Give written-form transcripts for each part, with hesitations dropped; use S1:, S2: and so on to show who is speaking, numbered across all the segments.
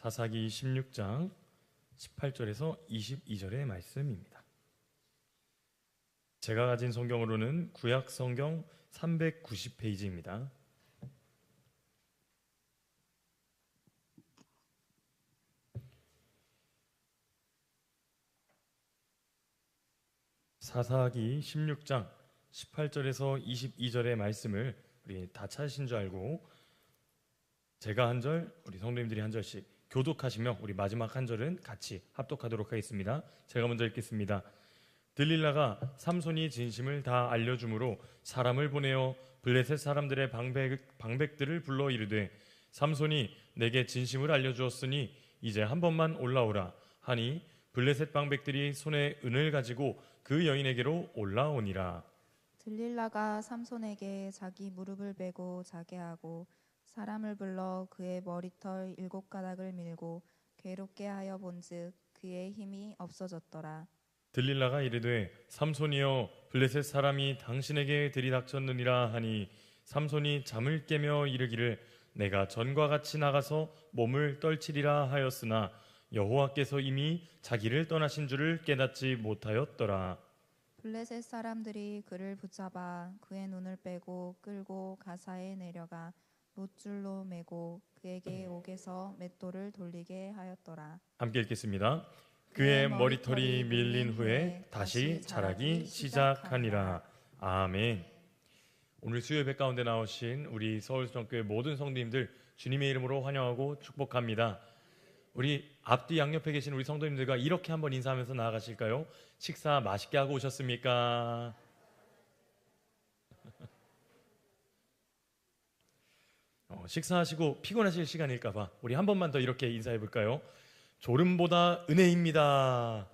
S1: 사사기 16장 18절에서 22절의 말씀입니다. 제가 가진 성경으로는 구약 성경 390페이지입니다. 사사기 16장 18절에서 22절의 말씀을 우리 다 찾으신 줄 알고 제가 한 절, 우리 성도님들이 한 절씩 교독하시며 우리 마지막 한 절은 같이 합독하도록 하겠습니다. 제가 먼저 읽겠습니다. 들릴라가 삼손이 진심을 다 알려주므로 사람을 보내어 블레셋 사람들의 방백들을 불러 이르되 삼손이 내게 진심을 알려주었으니 이제 한 번만 올라오라 하니 블레셋 방백들이 손에 은을 가지고 그 여인에게로 올라오니라.
S2: 들릴라가 삼손에게 자기 무릎을 베고 자게 하고 사람을 불러 그의 머리털 7가닥을 밀고 괴롭게 하여 본즉 그의 힘이 없어졌더라.
S1: 들릴라가 이르되 삼손이여 블레셋 사람이 당신에게 들이닥쳤느니라 하니 삼손이 잠을 깨며 이르기를 내가 전과 같이 나가서 몸을 떨치리라 하였으나 여호와께서 이미 자기를 떠나신 줄을 깨닫지 못하였더라.
S2: 블레셋 사람들이 그를 붙잡아 그의 눈을 빼고 끌고 가사에 내려가 롯줄로 매고 그에게 옥에서 맷돌을 돌리게 하였더라.
S1: 함께 읽겠습니다. 그의 머리털이 밀린 후에 다시 자라기 시작하니라. 아멘. 오늘 수요예배 가운데 나오신 우리 서울수정교회 모든 성도님들 주님의 이름으로 환영하고 축복합니다. 우리 앞뒤 양옆에 계신 우리 성도님들과 이렇게 한번 인사하면서 나아가실까요? 식사 맛있게 하고 오셨습니까? 식사하시고 피곤하실 시간일까봐 우리 한 번만 더 이렇게 인사해 볼까요? 졸음보다 은혜입니다.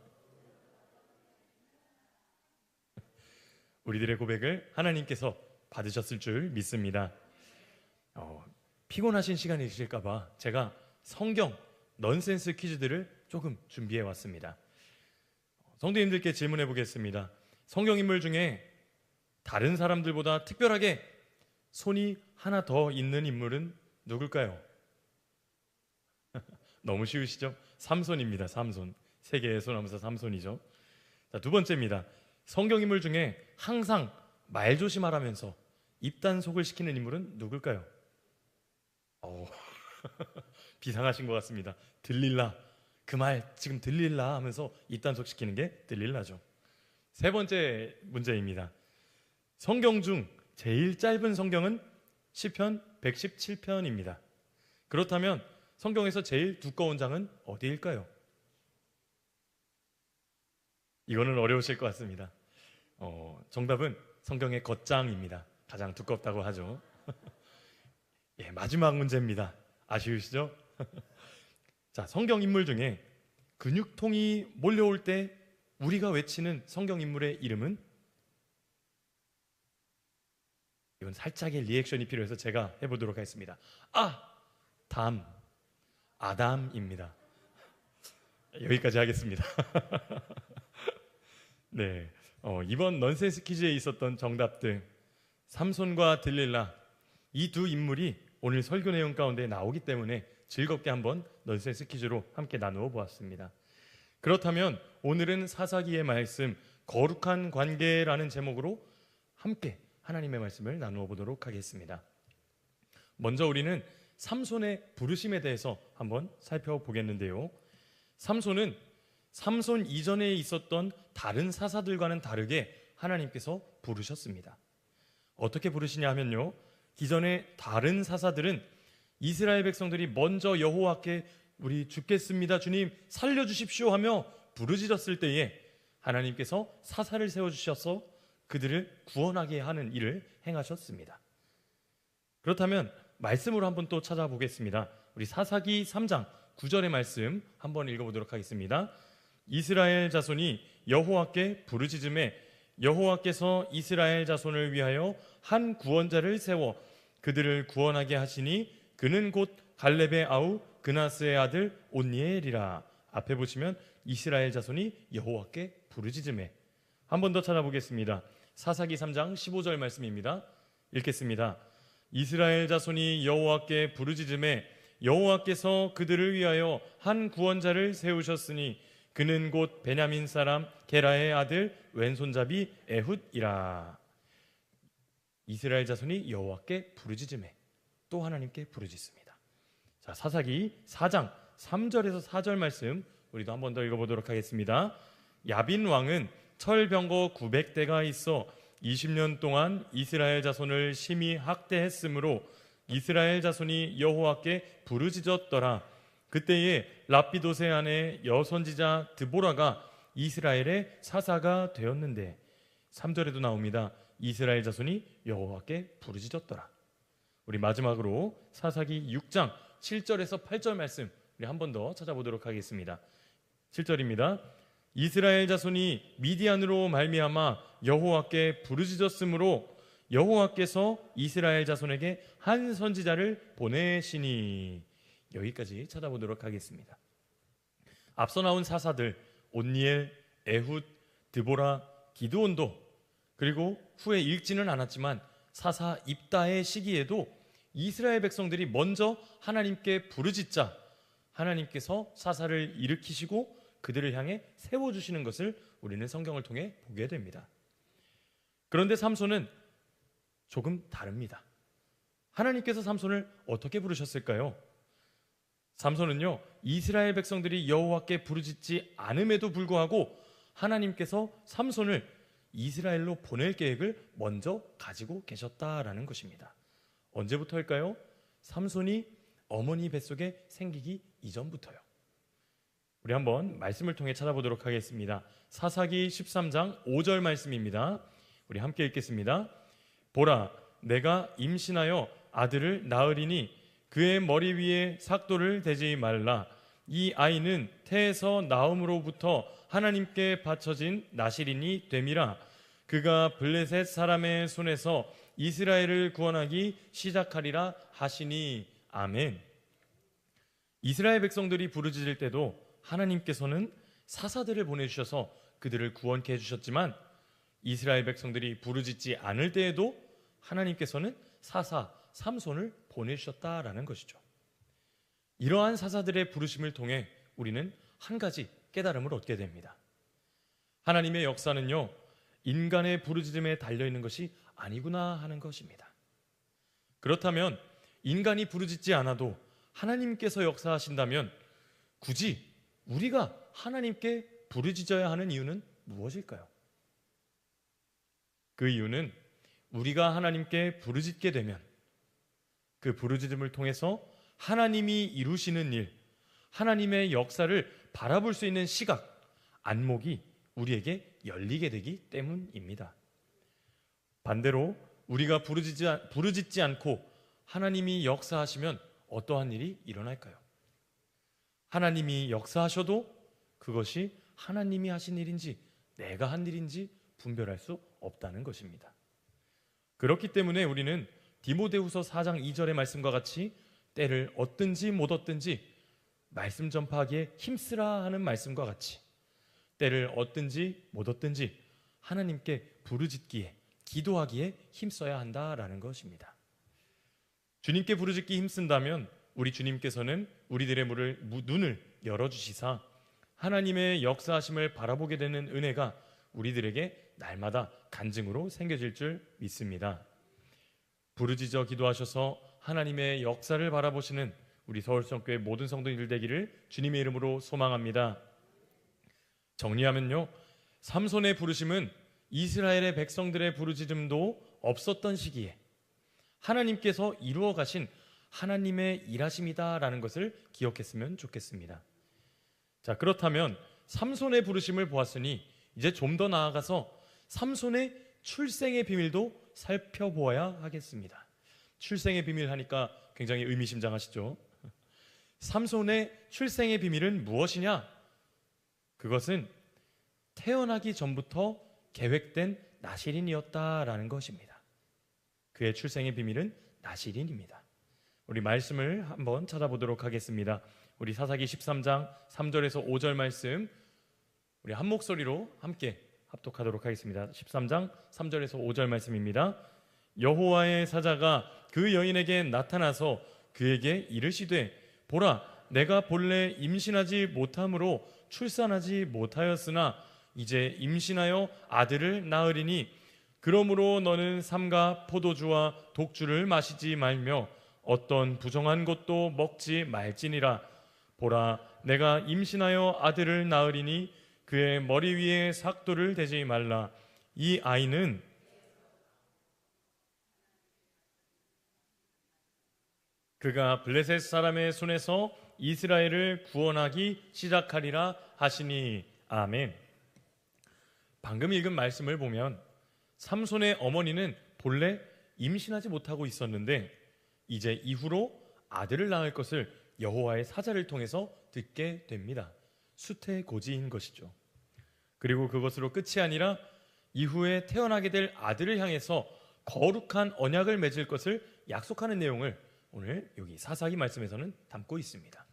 S1: 우리들의 고백을 하나님께서 받으셨을 줄 믿습니다. 피곤하신 시간이실까봐 제가 성경 넌센스 퀴즈들을 조금 준비해 왔습니다. 성도님들께 질문해 보겠습니다. 성경 인물 중에 다른 사람들보다 특별하게 손이 하나 더 있는 인물은 누굴까요? 너무 쉬우시죠? 삼손입니다. 삼손. 세계의 소나무사 삼손이죠. 자, 두 번째입니다. 성경 인물 중에 항상 말 조심하라면서 입단속을 시키는 인물은 누굴까요? 비상하신 것 같습니다. 들릴라. 그 말 지금 들릴라 하면서 입단속 시키는 게 들릴라죠. 세 번째 문제입니다. 성경 중 제일 짧은 성경은 시편 117편입니다. 그렇다면 성경에서 제일 두꺼운 장은 어디일까요? 이거는 어려우실 것 같습니다. 정답은 성경의 겉장입니다. 가장 두껍다고 하죠. 예, 마지막 문제입니다. 아쉬우시죠? 자, 성경 인물 중에 근육통이 몰려올 때 우리가 외치는 성경 인물의 이름은? 이건 살짝의 리액션이 필요해서 제가 해보도록 하겠습니다. 아담입니다. 여기까지 하겠습니다. 네, 이번 넌센스 퀴즈에 있었던 정답들 삼손과 들릴라 이 두 인물이 오늘 설교 내용 가운데 나오기 때문에 즐겁게 한번 넌센스 퀴즈로 함께 나누어 보았습니다. 그렇다면 오늘은 사사기의 말씀 거룩한 관계라는 제목으로 함께 하나님의 말씀을 나누어 보도록 하겠습니다. 먼저 우리는 삼손의 부르심에 대해서 한번 살펴보겠는데요. 삼손은 삼손 이전에 있었던 다른 사사들과는 다르게 하나님께서 부르셨습니다. 어떻게 부르시냐 하면요, 기존의 다른 사사들은 이스라엘 백성들이 먼저 여호와께 우리 죽겠습니다 주님 살려주십시오 하며 부르짖었을 때에 하나님께서 사사를 세워주셔서 그들을 구원하게 하는 일을 행하셨습니다. 그렇다면 말씀으로 한번 또 찾아보겠습니다. 우리 사사기 3장 9절의 말씀 한번 읽어보도록 하겠습니다. 이스라엘 자손이 여호와께 부르짖음에 여호와께서 이스라엘 자손을 위하여 한 구원자를 세워 그들을 구원하게 하시니 그는 곧 갈렙의 아우 그나스의 아들 온니엘이라. 앞에 보시면 이스라엘 자손이 여호와께 부르짖음에. 한 번 더 찾아보겠습니다. 사사기 3장 15절 말씀입니다. 읽겠습니다. 이스라엘 자손이 여호와께 부르짖음에 여호와께서 그들을 위하여 한 구원자를 세우셨으니 그는 곧 베냐민 사람 게라의 아들 왼손잡이 에훗이라. 이스라엘 자손이 여호와께 부르짖음에 또 하나님께 부르짖습니다. 자, 사사기 4장 3절에서 4절 말씀 우리도 한 번 더 읽어보도록 하겠습니다. 야빈 왕은 철병거 900대가 있어 20년 동안 이스라엘 자손을 심히 학대했으므로 이스라엘 자손이 여호와께 부르짖었더라. 그때에 라피도세 아내 여선지자 드보라가 이스라엘의 사사가 되었는데 3절에도 나옵니다. 이스라엘 자손이 여호와께 부르짖었더라. 우리 마지막으로 사사기 6장 7절에서 8절 말씀 우리 한 번 더 찾아보도록 하겠습니다. 7절입니다. 이스라엘 자손이 미디안으로 말미암아 여호와께 부르짖었으므로 여호와께서 이스라엘 자손에게 한 선지자를 보내시니. 여기까지 찾아보도록 하겠습니다. 앞서 나온 사사들 온니엘, 에훗, 드보라, 기드온도 그리고 후에 읽지는 않았지만 사사 입다의 시기에도 이스라엘 백성들이 먼저 하나님께 부르짖자 하나님께서 사사를 일으키시고 그들을 향해 세워주시는 것을 우리는 성경을 통해 보게 됩니다. 그런데 삼손은 조금 다릅니다. 하나님께서 삼손을 어떻게 부르셨을까요? 삼손은요, 이스라엘 백성들이 여호와께 부르짖지 않음에도 불구하고 하나님께서 삼손을 이스라엘로 보낼 계획을 먼저 가지고 계셨다라는 것입니다. 언제부터일까요? 삼손이 어머니 뱃속에 생기기 이전부터요. 우리 한번 말씀을 통해 찾아보도록 하겠습니다. 사사기 13장 5절 말씀입니다. 우리 함께 읽겠습니다. 보라, 내가 임신하여 아들을 낳으리니 그의 머리 위에 삭도를 대지 말라. 이 아이는 태에서 나음으로부터 하나님께 바쳐진 나실인이 됨이라. 그가 블레셋 사람의 손에서 이스라엘을 구원하기 시작하리라 하시니. 아멘. 이스라엘 백성들이 부르짖을 때도 하나님께서는 사사들을 보내주셔서 그들을 구원케 해주셨지만 이스라엘 백성들이 부르짖지 않을 때에도 하나님께서는 사사 삼손을 보내주셨다라는 것이죠. 이러한 사사들의 부르심을 통해 우리는 한 가지 깨달음을 얻게 됩니다. 하나님의 역사는요, 인간의 부르짖음에 달려있는 것이 아니구나 하는 것입니다. 그렇다면 인간이 부르짖지 않아도 하나님께서 역사하신다면 굳이 우리가 하나님께 부르짖어야 하는 이유는 무엇일까요? 그 이유는 우리가 하나님께 부르짖게 되면 그 부르짖음을 통해서 하나님이 이루시는 일, 하나님의 역사를 바라볼 수 있는 시각, 안목이 우리에게 열리게 되기 때문입니다. 반대로 우리가 부르짖지 않고 하나님이 역사하시면 어떠한 일이 일어날까요? 하나님이 역사하셔도 그것이 하나님이 하신 일인지 내가 한 일인지 분별할 수 없다는 것입니다. 그렇기 때문에 우리는 디모데후서 4장 2절의 말씀과 같이 때를 얻든지 못 얻든지 말씀 전파하기에 힘쓰라 하는 말씀과 같이 때를 얻든지 못 얻든지 하나님께 부르짖기에 기도하기에 힘써야 한다라는 것입니다. 주님께 부르짖기 힘쓴다면 우리 주님께서는 우리들의 눈을 열어주시사 하나님의 역사하심을 바라보게 되는 은혜가 우리들에게 날마다 간증으로 생겨질 줄 믿습니다. 부르짖어 기도하셔서 하나님의 역사를 바라보시는 우리 서울성교회 모든 성도님들 되기를 주님의 이름으로 소망합니다. 정리하면요, 삼손의 부르심은 이스라엘의 백성들의 부르짖음도 없었던 시기에 하나님께서 이루어 가신 하나님의 일하심이다라는 것을 기억했으면 좋겠습니다. 자, 그렇다면 삼손의 부르심을 보았으니 이제 좀 더 나아가서 삼손의 출생의 비밀도 살펴보아야 하겠습니다. 출생의 비밀 하니까 굉장히 의미심장하시죠? 삼손의 출생의 비밀은 무엇이냐? 그것은 태어나기 전부터 계획된 나실인이었다라는 것입니다. 그의 출생의 비밀은 나실인입니다. 우리 말씀을 한번 찾아보도록 하겠습니다. 우리 사사기 13장 3절에서 5절 말씀 우리 한 목소리로 함께 합독하도록 하겠습니다. 13장 3절에서 5절 말씀입니다. 여호와의 사자가 그 여인에게 나타나서 그에게 이르시되 보라 내가 본래 임신하지 못함으로 출산하지 못하였으나 이제 임신하여 아들을 낳으리니 그러므로 너는 삼가 포도주와 독주를 마시지 말며 어떤 부정한 것도 먹지 말지니라. 보라 내가 임신하여 아들을 낳으리니 그의 머리 위에 삭도를 대지 말라. 이 아이는 그가 블레셋 사람의 손에서 이스라엘을 구원하기 시작하리라 하시니. 아멘. 방금 읽은 말씀을 보면 삼손의 어머니는 본래 임신하지 못하고 있었는데 이제 이후로 아들을 낳을 것을 여호와의 사자를 통해서 듣게 됩니다. 수태고지인 것이죠. 그리고 그것으로 끝이 아니라 이후에 태어나게 될 아들을 향해서 거룩한 언약을 맺을 것을 약속하는 내용을 오늘 여기 사사기 말씀에서는 담고 있습니다.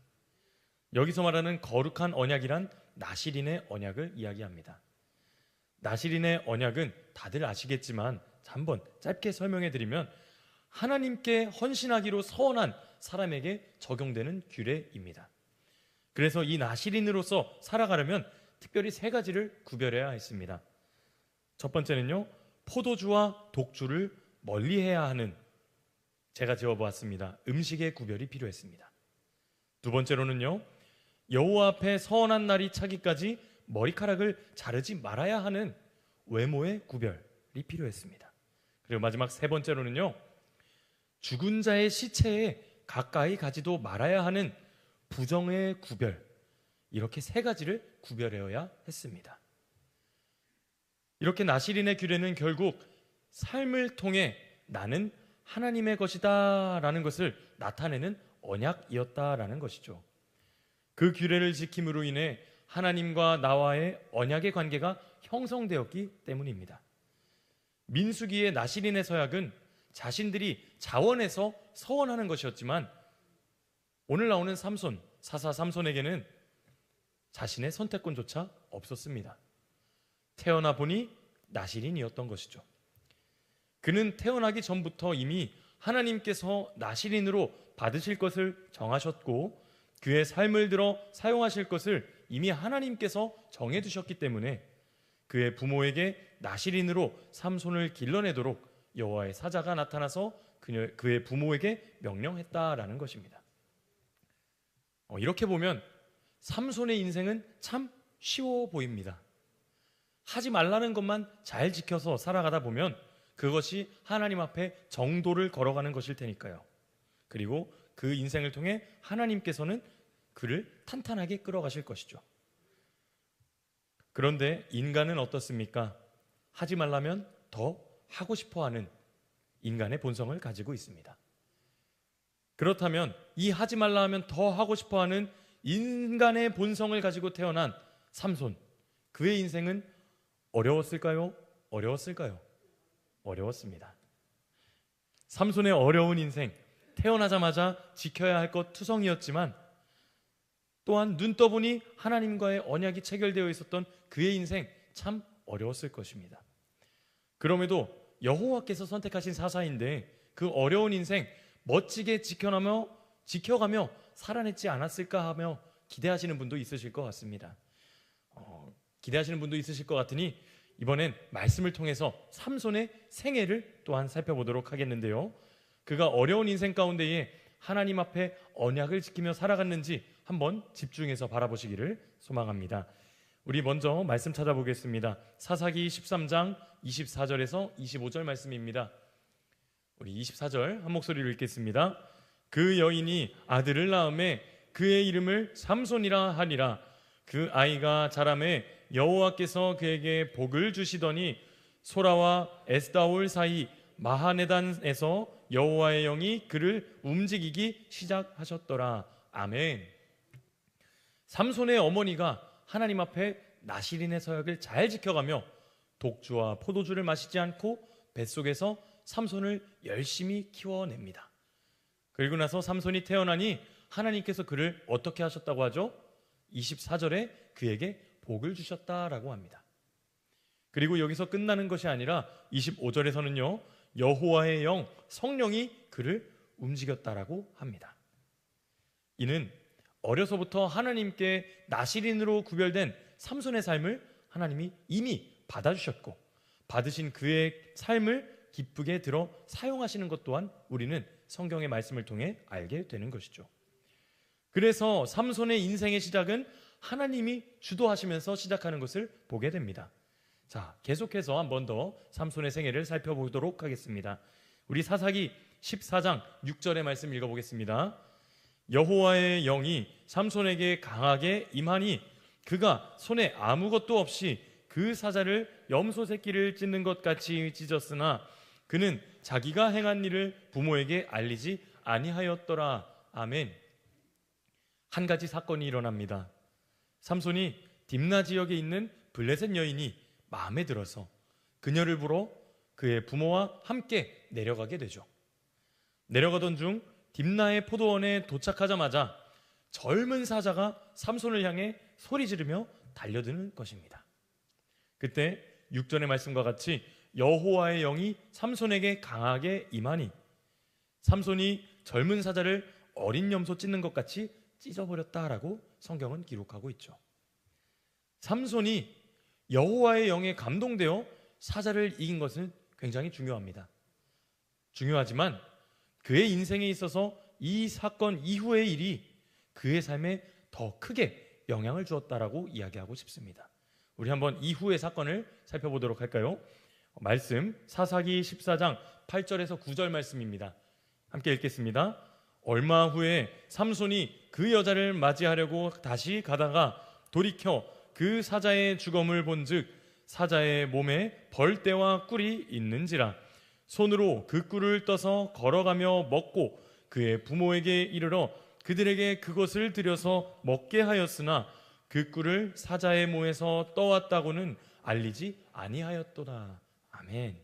S1: 여기서 말하는 거룩한 언약이란 나실인의 언약을 이야기합니다. 나실인의 언약은 다들 아시겠지만 한번 짧게 설명해 드리면 하나님께 헌신하기로 서원한 사람에게 적용되는 규례입니다. 그래서 이 나실인으로서 살아가려면 특별히 세 가지를 구별해야 했습니다. 첫 번째는요, 포도주와 독주를 멀리해야 하는, 제가 지어보았습니다, 음식의 구별이 필요했습니다. 두 번째로는요, 여호와 앞에 서원한 날이 차기까지 머리카락을 자르지 말아야 하는 외모의 구별이 필요했습니다. 그리고 마지막 세 번째로는요, 죽은 자의 시체에 가까이 가지도 말아야 하는 부정의 구별, 이렇게 세 가지를 구별해야 했습니다. 이렇게 나실인의 규례는 결국 삶을 통해 나는 하나님의 것이다 라는 것을 나타내는 언약이었다라는 것이죠. 그 규례를 지킴으로 인해 하나님과 나와의 언약의 관계가 형성되었기 때문입니다. 민수기의 나실인의 서약은 자신들이 자원해서 서원하는 것이었지만 오늘 나오는 삼손, 사사 삼손에게는 자신의 선택권조차 없었습니다. 태어나 보니 나실인이었던 것이죠. 그는 태어나기 전부터 이미 하나님께서 나실인으로 받으실 것을 정하셨고 그의 삶을 들어 사용하실 것을 이미 하나님께서 정해두셨기 때문에 그의 부모에게 나실인으로 삼손을 길러내도록 여호와의 사자가 나타나서 그의 부모에게 명령했다라는 것입니다. 이렇게 보면 삼손의 인생은 참 쉬워 보입니다. 하지 말라는 것만 잘 지켜서 살아가다 보면 그것이 하나님 앞에 정도를 걸어가는 것일 테니까요. 그리고 그 인생을 통해 하나님께서는 그를 탄탄하게 끌어가실 것이죠. 그런데 인간은 어떻습니까? 하지 말라면 더 하고 싶어하는 인간의 본성을 가지고 있습니다. 그렇다면 이 하지 말라 하면 더 하고 싶어하는 인간의 본성을 가지고 태어난 삼손, 그의 인생은 어려웠을까요? 어려웠을까요? 어려웠습니다. 삼손의 어려운 인생, 태어나자마자 지켜야 할 것 투성이었지만 또한 눈 떠보니 하나님과의 언약이 체결되어 있었던 그의 인생 참 어려웠을 것입니다. 그럼에도 여호와께서 선택하신 사사인데 그 어려운 인생 멋지게 지켜가며 살아냈지 않았을까 하며 기대하시는 분도 있으실 것 같습니다. 기대하시는 분도 있으실 것 같으니 이번엔 말씀을 통해서 삼손의 생애를 또한 살펴보도록 하겠는데요. 그가 어려운 인생 가운데에 하나님 앞에 언약을 지키며 살아갔는지 한번 집중해서 바라보시기를 소망합니다. 우리 먼저 말씀 찾아보겠습니다. 사사기 13장 24절에서 25절 말씀입니다. 우리 24절 한 목소리로 읽겠습니다. 그 여인이 아들을 낳음에 그의 이름을 삼손이라 하니라. 그 아이가 자라매 여호와께서 그에게 복을 주시더니 소라와 에스다올 사이 마하네단에서 여호와의 영이 그를 움직이기 시작하셨더라. 아멘. 삼손의 어머니가 하나님 앞에 나실인의 서약을 잘 지켜가며 독주와 포도주를 마시지 않고 뱃속에서 삼손을 열심히 키워냅니다. 그리고 나서 삼손이 태어나니 하나님께서 그를 어떻게 하셨다고 하죠? 24절에 그에게 복을 주셨다라고 합니다. 그리고 여기서 끝나는 것이 아니라 25절에서는요, 여호와의 영, 성령이 그를 움직였다라고 합니다. 이는 어려서부터 하나님께 나실인으로 구별된 삼손의 삶을 하나님이 이미 받아주셨고 받으신 그의 삶을 기쁘게 들어 사용하시는 것 또한 우리는 성경의 말씀을 통해 알게 되는 것이죠. 그래서 삼손의 인생의 시작은 하나님이 주도하시면서 시작하는 것을 보게 됩니다. 자, 계속해서 한 번 더 삼손의 생애를 살펴보도록 하겠습니다. 우리 사사기 14장 6절의 말씀 읽어보겠습니다. 여호와의 영이 삼손에게 강하게 임하니 그가 손에 아무것도 없이 그 사자를 염소 새끼를 찢는 것 같이 찢었으나 그는 자기가 행한 일을 부모에게 알리지 아니하였더라. 아멘. 한 가지 사건이 일어납니다. 삼손이 딥나 지역에 있는 블레셋 여인이 마음에 들어서 그녀를 보러 그의 부모와 함께 내려가게 되죠. 내려가던 중 딥나의 포도원에 도착하자마자 젊은 사자가 삼손을 향해 소리 지르며 달려드는 것입니다. 그때 6절의 말씀과 같이 여호와의 영이 삼손에게 강하게 임하니 삼손이 젊은 사자를 어린 염소 찢는 것 같이 찢어버렸다라고 성경은 기록하고 있죠. 삼손이 여호와의 영에 감동되어 사자를 이긴 것은 굉장히 중요합니다. 중요하지만 그의 인생에 있어서 이 사건 이후의 일이 그의 삶에 더 크게 영향을 주었다라고 이야기하고 싶습니다. 우리 한번 이후의 사건을 살펴보도록 할까요? 말씀 사사기 14장 8절에서 9절 말씀입니다. 함께 읽겠습니다. 얼마 후에 삼손이 그 여자를 맞이하려고 다시 가다가 돌이켜 그 사자의 주검을 본즉 사자의 몸에 벌떼와 꿀이 있는지라 손으로 그 꿀을 떠서 걸어가며 먹고 그의 부모에게 이르러 그들에게 그것을 들여서 먹게 하였으나 그 꿀을 사자의 모에서 떠왔다고는 알리지 아니하였도다. 아멘.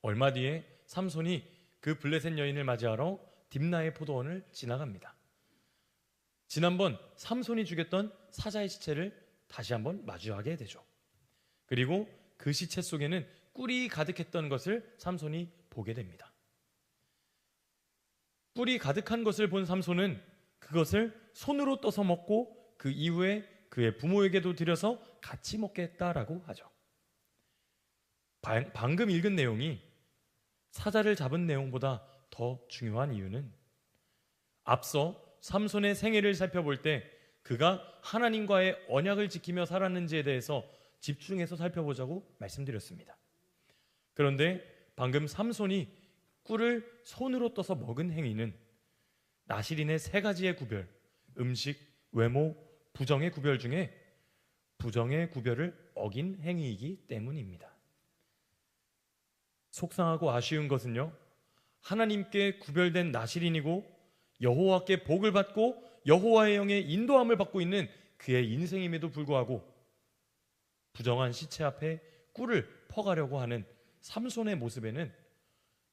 S1: 얼마 뒤에 삼손이 그 블레셋 여인을 맞이하러 딥나의 포도원을 지나갑니다. 지난번 삼손이 죽였던 사자의 시체를 다시 한번 마주하게 되죠. 그리고 그 시체 속에는 꿀이 가득했던 것을 삼손이 보게 됩니다. 꿀이 가득한 것을 본 삼손은 그것을 손으로 떠서 먹고 그 이후에 그의 부모에게도 드려서 같이 먹게 했다라고 하죠. 방금 읽은 내용이 사자를 잡은 내용보다 더 중요한 이유는 앞서 삼손의 생애를 살펴볼 때 그가 하나님과의 언약을 지키며 살았는지에 대해서 집중해서 살펴보자고 말씀드렸습니다. 그런데 방금 삼손이 꿀을 손으로 떠서 먹은 행위는 나실인의 세 가지의 구별, 음식, 외모, 부정의 구별 중에 부정의 구별을 어긴 행위이기 때문입니다. 속상하고 아쉬운 것은요, 하나님께 구별된 나실인이고 여호와께 복을 받고 여호와의 영의 인도함을 받고 있는 그의 인생임에도 불구하고 부정한 시체 앞에 꿀을 퍼가려고 하는 삼손의 모습에는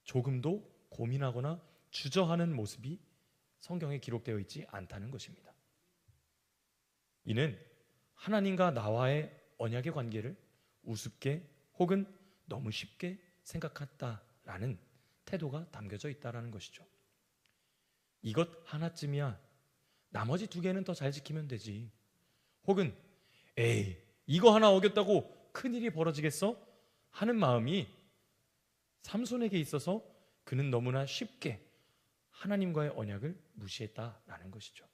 S1: 조금도 고민하거나 주저하는 모습이 성경에 기록되어 있지 않다는 것입니다. 이는 하나님과 나와의 언약의 관계를 우습게 혹은 너무 쉽게 생각했다라는 태도가 담겨져 있다는 것이죠. 이것 하나쯤이야 나머지 두 개는 더 잘 지키면 되지. 혹은 에이 이거 하나 어겼다고 큰일이 벌어지겠어? 하는 마음이 삼손에게 있어서 그는 너무나 쉽게 하나님과의 언약을 무시했다라는 것이죠.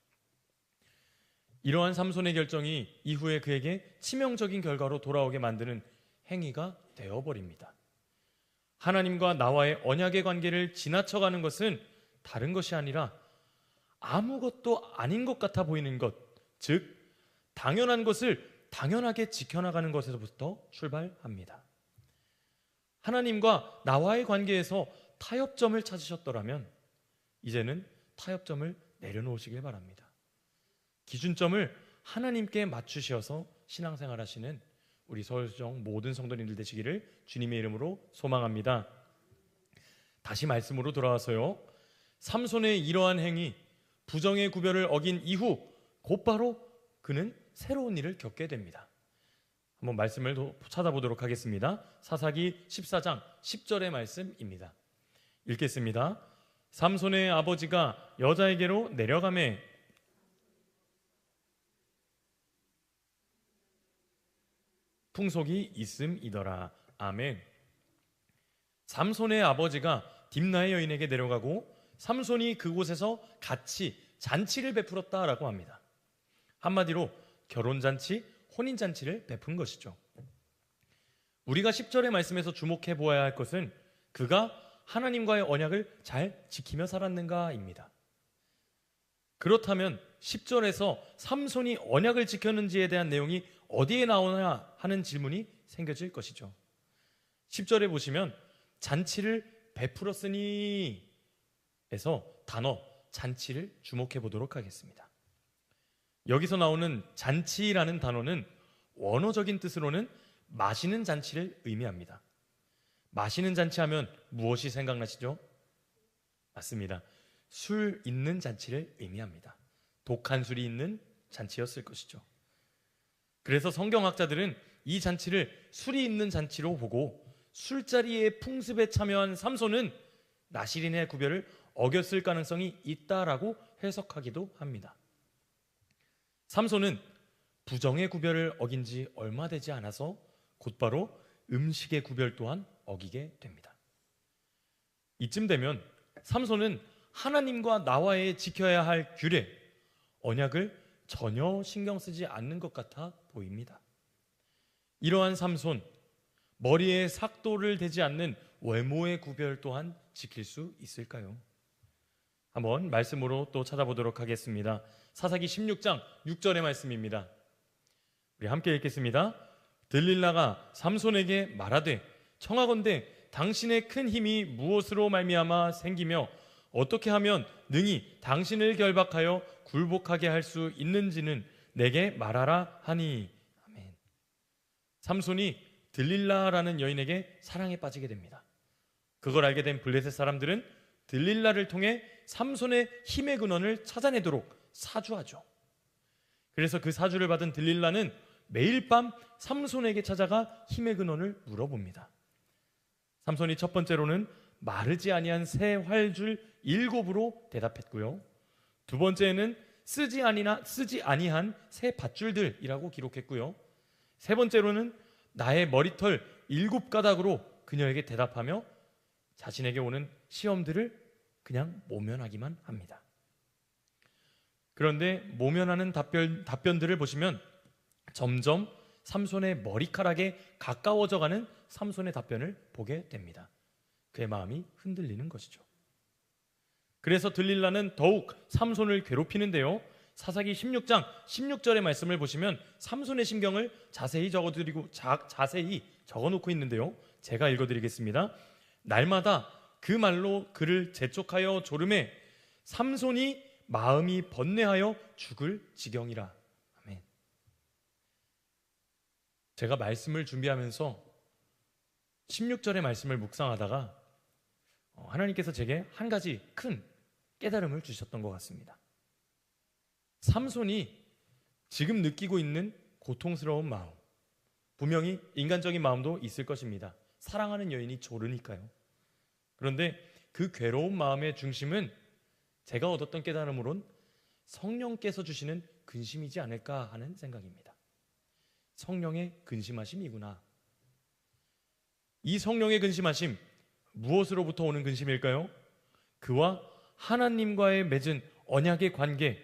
S1: 이러한 삼손의 결정이 이후에 그에게 치명적인 결과로 돌아오게 만드는 행위가 되어버립니다. 하나님과 나와의 언약의 관계를 지나쳐가는 것은 다른 것이 아니라 아무것도 아닌 것 같아 보이는 것, 즉 당연한 것을 당연하게 지켜나가는 것에서부터 출발합니다. 하나님과 나와의 관계에서 타협점을 찾으셨더라면 이제는 타협점을 내려놓으시길 바랍니다. 기준점을 하나님께 맞추셔서 신앙생활 하시는 우리 서울수정 모든 성도님들 되시기를 주님의 이름으로 소망합니다. 다시 말씀으로 돌아와서요, 삼손의 이러한 행위, 부정의 구별을 어긴 이후 곧바로 그는 새로운 일을 겪게 됩니다. 한번 말씀을 찾아보도록 하겠습니다. 사사기 14장 10절의 말씀입니다. 읽겠습니다. 삼손의 아버지가 여자에게로 내려가매 풍속이 있음이더라. 아멘. 삼손의 아버지가 딥나의 여인에게 내려가고 삼손이 그곳에서 같이 잔치를 베풀었다라고 합니다. 한마디로 결혼잔치, 혼인잔치를 베푼 것이죠. 우리가 10절의 말씀에서 주목해 보아야 할 것은 그가 하나님과의 언약을 잘 지키며 살았는가입니다. 그렇다면 10절에서 삼손이 언약을 지켰는지에 대한 내용이 어디에 나오나 하는 질문이 생겨질 것이죠. 10절에 보시면 잔치를 베풀었으니 에서 단어 잔치를 주목해 보도록 하겠습니다. 여기서 나오는 잔치라는 단어는 원어적인 뜻으로는 마시는 잔치를 의미합니다. 마시는 잔치하면 무엇이 생각나시죠? 맞습니다. 술 있는 잔치를 의미합니다. 독한 술이 있는 잔치였을 것이죠. 그래서 성경학자들은 이 잔치를 술이 있는 잔치로 보고 술자리의 풍습에 참여한 삼손은 나실인의 구별을 어겼을 가능성이 있다라고 해석하기도 합니다. 삼손은 부정의 구별을 어긴 지 얼마 되지 않아서 곧바로 음식의 구별 또한 어기게 됩니다. 이쯤 되면 삼손은 하나님과 나와의 지켜야 할 규례, 언약을 전혀 신경 쓰지 않는 것 같아 보입니다. 이러한 삼손, 머리에 삭도를 대지 않는 외모의 구별 또한 지킬 수 있을까요? 한번 말씀으로 또 찾아보도록 하겠습니다. 사사기 16장 6절의 말씀입니다. 우리 함께 읽겠습니다. 들릴라가 삼손에게 말하되 청하건대 당신의 큰 힘이 무엇으로 말미암아 생기며 어떻게 하면 능히 당신을 결박하여 굴복하게 할 수 있는지는 내게 말하라 하니. 아멘. 삼손이 들릴라라는 여인에게 사랑에 빠지게 됩니다. 그걸 알게 된 블레셋 사람들은 들릴라를 통해 삼손의 힘의 근원을 찾아내도록 사주하죠. 그래서 그 사주를 받은 들릴라는 매일 밤 삼손에게 찾아가 힘의 근원을 물어봅니다. 삼손이 첫 번째로는 마르지 아니한 새 활줄 7으로 대답했고요. 두 번째는 쓰지 아니한 새 밧줄들이라고 기록했고요. 세 번째로는 나의 머리털 7가닥으로 그녀에게 대답하며 자신에게 오는 시험들을 그냥 모면하기만 합니다. 그런데 모면하는 답변들을 보시면 점점 삼손의 머리카락에 가까워져 가는 삼손의 답변을 보게 됩니다. 그의 마음이 흔들리는 것이죠. 그래서 들릴라는 더욱 삼손을 괴롭히는데요. 사사기 16장 16절의 말씀을 보시면 삼손의 심경을 자세히 적어놓고 있는데요. 제가 읽어드리겠습니다. 날마다 그 말로 그를 재촉하여 조르매 삼손이 마음이 번뇌하여 죽을 지경이라. 아멘. 제가 말씀을 준비하면서 16절의 말씀을 묵상하다가 하나님께서 제게 한 가지 큰 깨달음을 주셨던 것 같습니다. 삼손이 지금 느끼고 있는 고통스러운 마음, 분명히 인간적인 마음도 있을 것입니다. 사랑하는 여인이 조르니까요. 그런데 그 괴로운 마음의 중심은 제가 얻었던 깨달음으론 성령께서 주시는 근심이지 않을까 하는 생각입니다. 성령의 근심하심이구나. 이 성령의 근심하심, 무엇으로부터 오는 근심일까요? 그와 하나님과의 맺은 언약의 관계,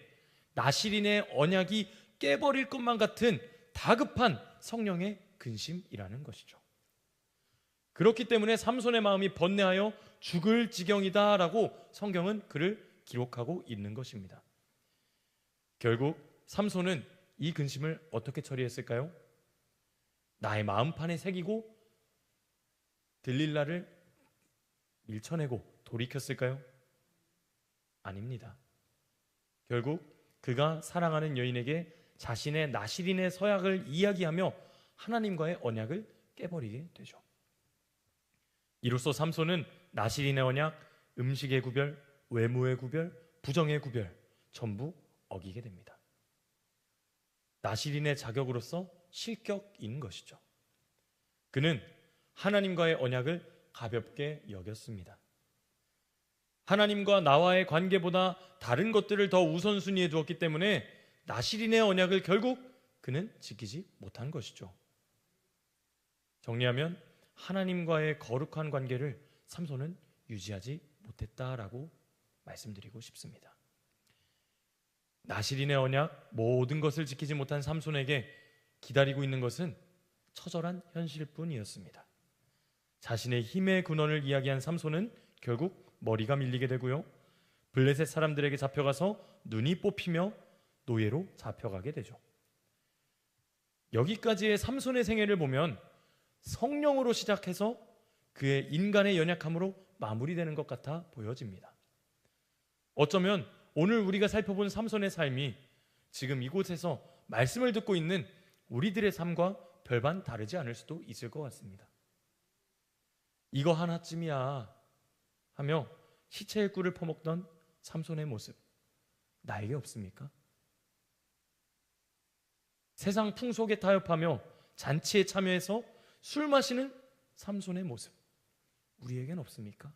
S1: 나실인의 언약이 깨버릴 것만 같은 다급한 성령의 근심이라는 것이죠. 그렇기 때문에 삼손의 마음이 번뇌하여 죽을 지경이다라고 성경은 그를 기록하고 있는 것입니다. 결국 삼손은 이 근심을 어떻게 처리했을까요? 나의 마음판에 새기고 들릴라를 밀쳐내고 돌이켰을까요? 아닙니다. 결국 그가 사랑하는 여인에게 자신의 나실인의 서약을 이야기하며 하나님과의 언약을 깨버리게 되죠. 이로써 삼손은 나실인의 언약, 음식의 구별, 외모의 구별, 부정의 구별 전부 어기게 됩니다. 나실인의 자격으로서 실격인 것이죠. 그는 하나님과의 언약을 가볍게 여겼습니다. 하나님과 나와의 관계보다 다른 것들을 더 우선순위에 두었기 때문에 나실인의 언약을 결국 그는 지키지 못한 것이죠. 정리하면 하나님과의 거룩한 관계를 삼손은 유지하지 못했다라고 말씀드리고 싶습니다. 나실인의 언약, 모든 것을 지키지 못한 삼손에게 기다리고 있는 것은 처절한 현실뿐이었습니다. 자신의 힘의 근원을 이야기한 삼손은 결국 머리가 밀리게 되고요, 블레셋 사람들에게 잡혀가서 눈이 뽑히며 노예로 잡혀가게 되죠. 여기까지의 삼손의 생애를 보면 성령으로 시작해서 그의 인간의 연약함으로 마무리되는 것 같아 보여집니다. 어쩌면 오늘 우리가 살펴본 삼손의 삶이 지금 이곳에서 말씀을 듣고 있는 우리들의 삶과 별반 다르지 않을 수도 있을 것 같습니다. 이거 하나쯤이야 하며 시체의 꿀을 퍼먹던 삼손의 모습, 나에게 없습니까? 세상 풍속에 타협하며 잔치에 참여해서 술 마시는 삼손의 모습, 우리에겐 없습니까?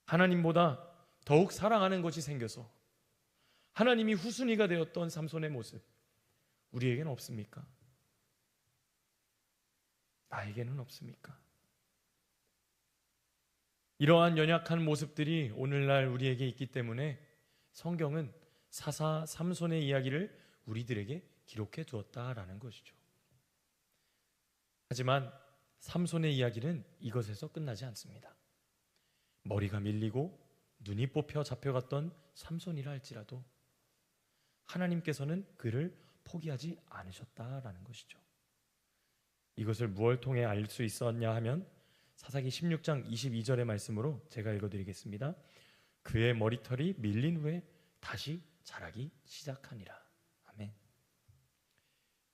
S1: 하나님보다 더욱 사랑하는 것이 생겨서 하나님이 후순위가 되었던 삼손의 모습, 우리에겐 없습니까? 나에게는 없습니까? 이러한 연약한 모습들이 오늘날 우리에게 있기 때문에 성경은 사사 삼손의 이야기를 우리들에게 기록해 두었다라는 것이죠. 하지만 삼손의 이야기는 이것에서 끝나지 않습니다. 머리가 밀리고 눈이 뽑혀 잡혀갔던 삼손이라 할지라도 하나님께서는 그를 포기하지 않으셨다라는 것이죠. 이것을 무엇을 통해 알 수 있었냐 하면 사사기 16장 22절의 말씀으로 제가 읽어드리겠습니다. 그의 머리털이 밀린 후에 다시 자라기 시작하니라. 아멘.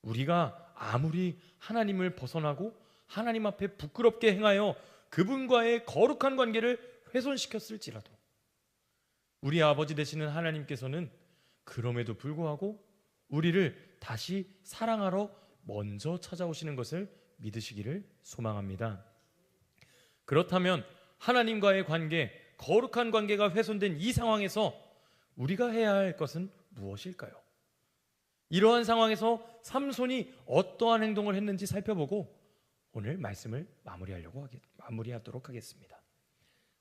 S1: 우리가 아무리 하나님을 벗어나고 하나님 앞에 부끄럽게 행하여 그분과의 거룩한 관계를 훼손시켰을지라도 우리 아버지 되시는 하나님께서는 그럼에도 불구하고 우리를 다시 사랑하러 먼저 찾아오시는 것을 믿으시기를 소망합니다. 그렇다면 하나님과의 관계, 거룩한 관계가 훼손된 이 상황에서 우리가 해야 할 것은 무엇일까요? 이러한 상황에서 삼손이 어떠한 행동을 했는지 살펴보고 오늘 말씀을 마무리하도록 하겠습니다.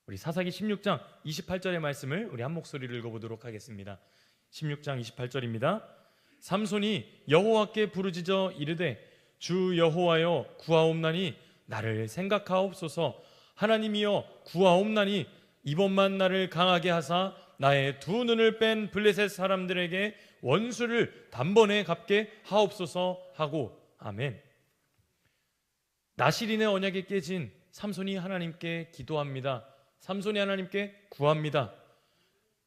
S1: 우리 사사기 16장 28절의 말씀을 우리 한 목소리로 읽어보도록 하겠습니다. 16장 28절입니다. 삼손이 여호와께 부르짖어 이르되 주 여호와여 구하옵나니 나를 생각하옵소서. 하나님이여 구하옵나니 이번만 나를 강하게 하사 나의 두 눈을 뺀 블레셋 사람들에게 원수를 단번에 갚게 하옵소서 하고. 아멘. 나실인의 언약이 깨진 삼손이 하나님께 기도합니다. 삼손이 하나님께 구합니다.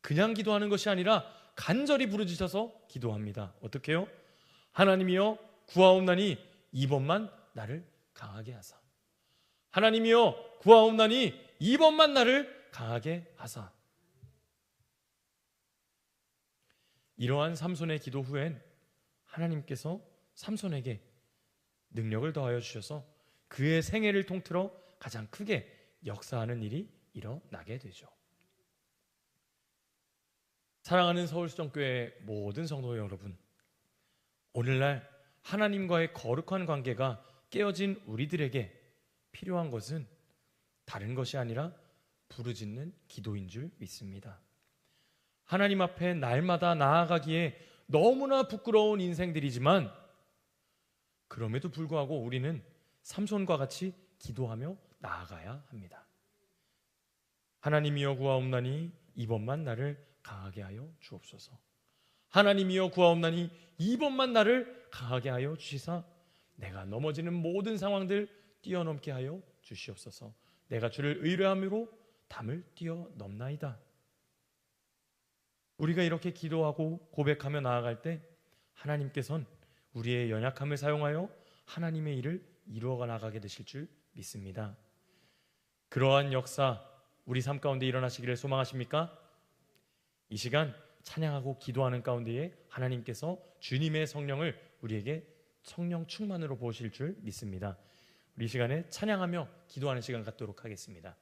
S1: 그냥 기도하는 것이 아니라 간절히 부르짖어서 기도합니다. 어떻게 해요? 하나님이여 구하옵나니 이번만 나를 강하게 하사. 하나님이여 구하옵나니 이번만 나를 강하게 하사. 이러한 삼손의 기도 후엔 하나님께서 삼손에게 능력을 더하여 주셔서 그의 생애를 통틀어 가장 크게 역사하는 일이 일어나게 되죠. 사랑하는 서울수정교회 모든 성도 여러분, 오늘날 하나님과의 거룩한 관계가 깨어진 우리들에게 필요한 것은 다른 것이 아니라 부르짖는 기도인 줄 믿습니다. 하나님 앞에 날마다 나아가기에 너무나 부끄러운 인생들이지만 그럼에도 불구하고 우리는 삼손과 같이 기도하며 나아가야 합니다. 하나님이여 구하옵나니 이번만 나를 강하게 하여 주옵소서. 하나님이여 구하옵나니 이번만 나를 강하게 하여 주시사 내가 넘어지는 모든 상황들 뛰어넘게 하여 주시옵소서. 내가 주를 의뢰함으로 담을 뛰어넘나이다. 우리가 이렇게 기도하고 고백하며 나아갈 때 하나님께서는 우리의 연약함을 사용하여 하나님의 일을 이루어 나가게 되실 줄 믿습니다. 그러한 역사 우리 삶 가운데 일어나시기를 소망하십니까? 이 시간 찬양하고 기도하는 가운데에 하나님께서 주님의 성령을 우리에게 성령 충만으로 부으실 줄 믿습니다. 우리 이 시간에 찬양하며 기도하는 시간 갖도록 하겠습니다.